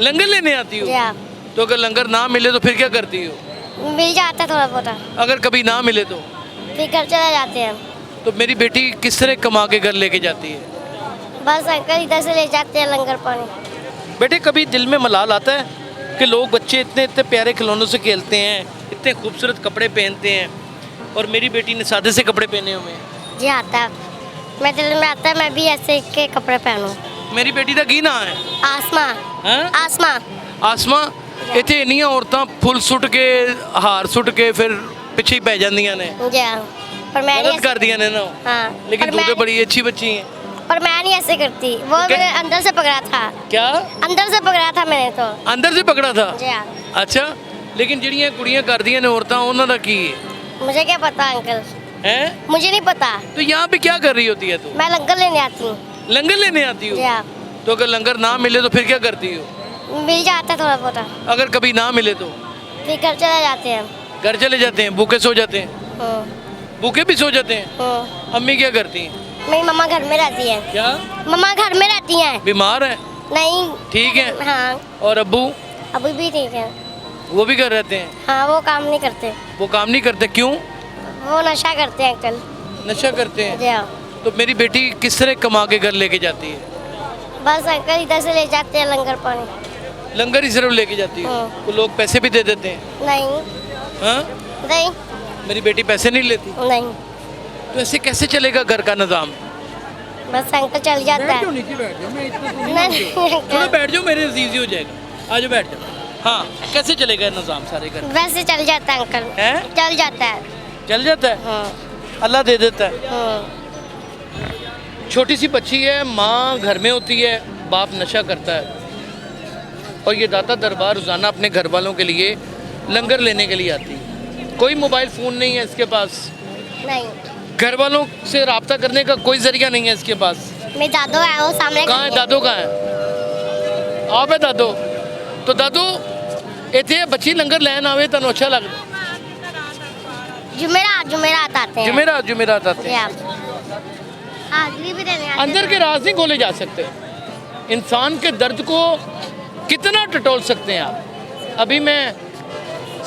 लंगर लेने आती हो? जी हाँ। तो अगर लंगर ना मिले तो फिर क्या करती हो? मिल जाता है थोड़ा बहुत, अगर कभी ना मिले तो? फिर घर चले जाते हैं। तो मेरी बेटी किस तरह कमा के घर लेके जाती है? बस अंकल इधर से ले जाते हैं लंगर पानी। बेटे कभी दिल में मलाल आता है कि लोग बच्चे इतने इतने प्यारे खिलौनों से खेलते हैं, इतने खूबसूरत कपड़े पहनते हैं और मेरी बेटी ने सादे से कपड़े पहने हुए हैं? जी आता है, मैं दिल में आता है मैं भी ऐसे के कपड़े पहनूं। मेरी बेटी का की ना है? आसमां। हैं? आसमां। आसमां इतने इन्नियां औरतां फुल सुट के हार सुट के फिर पिछे ही पै जांदियां ने। जी हाँ, पर मैं नहीं गलत कर दिया ने ना। हाँ, लेकिन पर तू तो मैं- बड़ी अच्छी बच्ची है। पर मैं नहीं ऐसे करती, वो क्या? मेरे अंदर से पकड़ा था। क्या अंदर से पकड़ा था मैंने तो। अंदर से पकड़ा था? जी हाँ। अच्छा, लेकिन ਜਿਹੜੀਆਂ ਕੁੜੀਆਂ ਕਰਦੀਆਂ ਨੇ औरतां ਉਹਨਾਂ ਦਾ ਕੀ है? मुझे क्या पता अंकल, हैं? मुझे नहीं पता। तो यहाँ पे क्या कर रही होती है तू? मैं लंगर लेने आती हूँ। लंगर लेने आती हो? जी हाँ। तो अगर लंगर ना मिले तो फिर क्या करती हो? मिल जाता है थोड़ा बहुत, अगर कभी ना मिले तो? फिर घर चले जाते हैं। घर चले जाते हैं, भूखे सो जाते हैं? भूखे भी सो जाते हैं? अम्मी क्या करती हैं? मेरी मम्मा घर में रहती है। क्या मम्मा घर में रहती हैं। बीमार है? नहीं। ठीक है। हाँ, और अब्बू? अभी भी ठीक है। वो भी घर रहते हैं? हाँ, वो काम नहीं करते, वो काम नहीं करते क्यों? वो नशा करते हैं अंकल। नशा करते हैं? जी हाँ। तो मेरी बेटी किस तरह कमा के घर लेके जाती है? बस अंकल इधर से ले जाते हैं लंगर पानी। लंगर ही सिर्फ लेके जाती है? हाँ। तो लोग पैसे भी दे देते हैं? नहीं। हाँ? नहीं। मेरी बेटी पैसे नहीं लेती? नहीं। तो ऐसे कैसे चलेगा घर का निज़ाम? बस अंकल चल जाता है। नीचे बैठ जाओ, मैं इतना नहीं थोड़ा अंकल, बैठ जाओ, मेरे नज़दीक हो जाएगा। आज बैठ जाओ। हाँ, कैसे चलेगा निज़ाम सारे घर? वैसे चल जाता है अंकल। हैं? चल जाता है। चल जाता है? हाँ। अल्लाह दे देता है। हाँ। छोटी सी बच्ची है, माँ घर में होती है, बाप नशा करता है और ये दाता दरबार रोज़ाना अपने घर वालों के लिए लंगर लेने के लिए आती है। कोई मोबाइल फ़ोन नहीं है इसके पास, नहीं। घर वालों से रब्ता करने का कोई ज़रिया नहीं है इसके पास। मेरे दादो है वो सामने कहाँ है खड़ी दादो? कहाँ है? आप है दादो? तो दादो इतने बच्ची लंगर लैन आवे तनु अच्छा लगता? जुमेरात आते हैं। जुमेरात आते जी हैं। हाँ। हाजिरी भी देने आते अंदर हैं। के राज नहीं खोले जा सकते। इंसान के दर्द को कितना टटोल सकते हैं आप? अभी मैं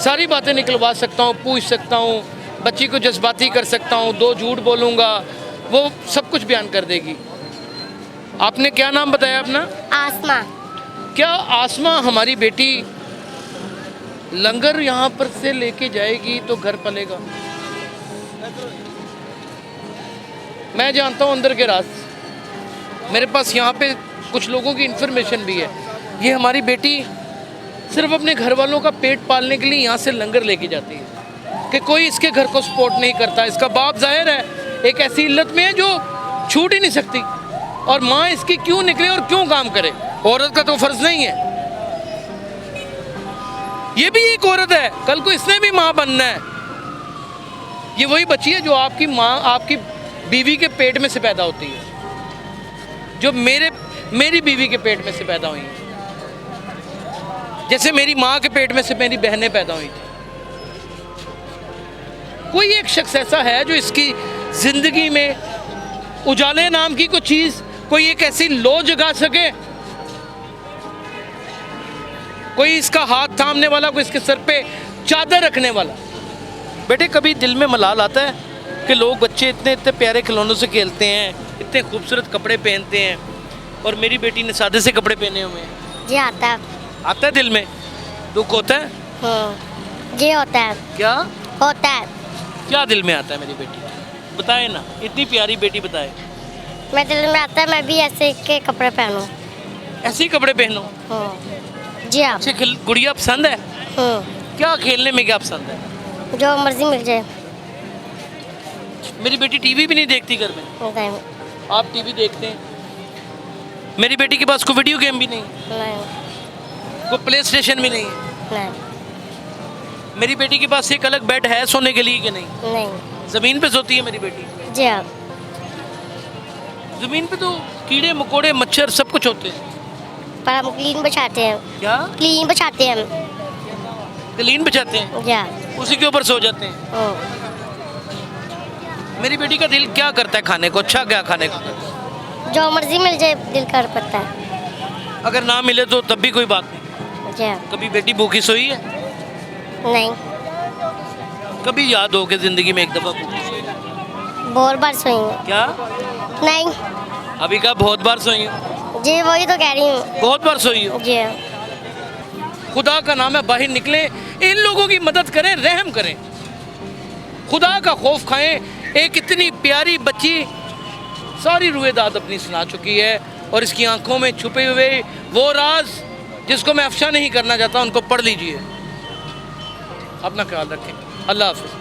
सारी बातें निकलवा सकता हूँ, पूछ सकता हूँ, बच्ची को जज्बाती कर सकता हूँ, दो झूठ बोलूँगा, वो सब कुछ बयान कर देगी। आपने क्या नाम बताया अपना? आसमां। क्या आसमां हमारी बेटी लंगर यहाँ पर से लेके जाएगी तो घर पलेगा? मैं जानता हूँ अंदर के राज। मेरे पास यहाँ पे कुछ लोगों की इन्फॉर्मेशन भी है। ये हमारी बेटी सिर्फ अपने घर वालों का पेट पालने के लिए यहाँ से लंगर लेके जाती है कि कोई इसके घर को सपोर्ट नहीं करता। इसका बाप जाहिर है एक ऐसी इल्लत में है जो छूट ही नहीं सकती, और माँ इसकी क्यों निकले और क्यों काम करे? औरत का तो फर्ज नहीं है। ये भी एक औरत है, कल को इसने भी माँ बनना है। ये वही बच्ची है जो आपकी माँ, आपकी बीवी के पेट में से पैदा होती है, जो मेरी बीवी के पेट में से पैदा हुई है, जैसे मेरी माँ के पेट में से मेरी बहनें पैदा हुई थी। कोई एक शख्स ऐसा है जो इसकी जिंदगी में उजाले नाम की कोई चीज, कोई एक ऐसी लो जगा सके, कोई इसका हाथ थामने वाला, कोई इसके सर पे चादर रखने वाला। बेटे कभी दिल में मलाल आता है कि लोग बच्चे इतने इतने प्यारे खिलौनों से खेलते हैं, इतने खूबसूरत कपड़े पहनते हैं और मेरी बेटी ने सादे से कपड़े पहने हुए हैं? जी आता है। आता है, दिल में दुख होता है? जी होता है। क्या होता है। क्या दिल में आता है मेरी बेटी? बताए ना, इतनी प्यारी बेटी बताए। मैं दिल में आता है मैं भी ऐसे के कपड़े पहनूं। ऐसे ही कपड़े पहनो? जी हाँ। अच्छे गुड़िया पसंद है? क्या खेलने में क्या पसंद है? जो मर्जी मिल जाए। मेरी बेटी टीवी भी नहीं देखती घर में? नहीं। आप टीवी देखते हैं? मेरी बेटी के पास कोई वीडियो गेम भी नहीं, नहीं। कोई प्ले स्टेशन भी नहीं है? नहीं। मेरी बेटी के पास एक अलग बेड है सोने के लिए कि नहीं? नहीं। जमीन पे सोती है मेरी बेटी? जी हाँ। जमीन पे तो कीड़े मकोड़े मच्छर सब कुछ होते हैं। पर हम क्लीन बिछाते हैं। क्या क्लीन बिछाते हैं हम। क्लीन बिछाते हैं? जी हाँ। उसी के ऊपर सो जाते हैं? मेरी बेटी का दिल क्या करता है खाने को? अच्छा क्या खाने को? जो मर्जी मिल जाए दिल कर पड़ता है। अगर ना मिले तो तब भी कोई बात नहीं। जी कभी बेटी भूखी सोई है? नहीं, कभी याद हो कि जिंदगी में एक दफा भूखी सोई? बहुत बार सोई हूँ। क्या? नहीं अभी कहा बहुत बार सोई हो? जी, वही तो कह रही हूँ। बहुत बार सोई हो? जी खुदा का नाम है, बाहर निकले, इन लोगों की मदद करें, रहम करें, खुदा का खौफ खाएं। एक इतनी प्यारी बच्ची सारी रुएदाद अपनी सुना चुकी है और इसकी आंखों में छुपे हुए वो राज जिसको मैं अफशा नहीं करना चाहता, उनको पढ़ लीजिए। अपना ख्याल रखें। अल्लाह हाफिज़।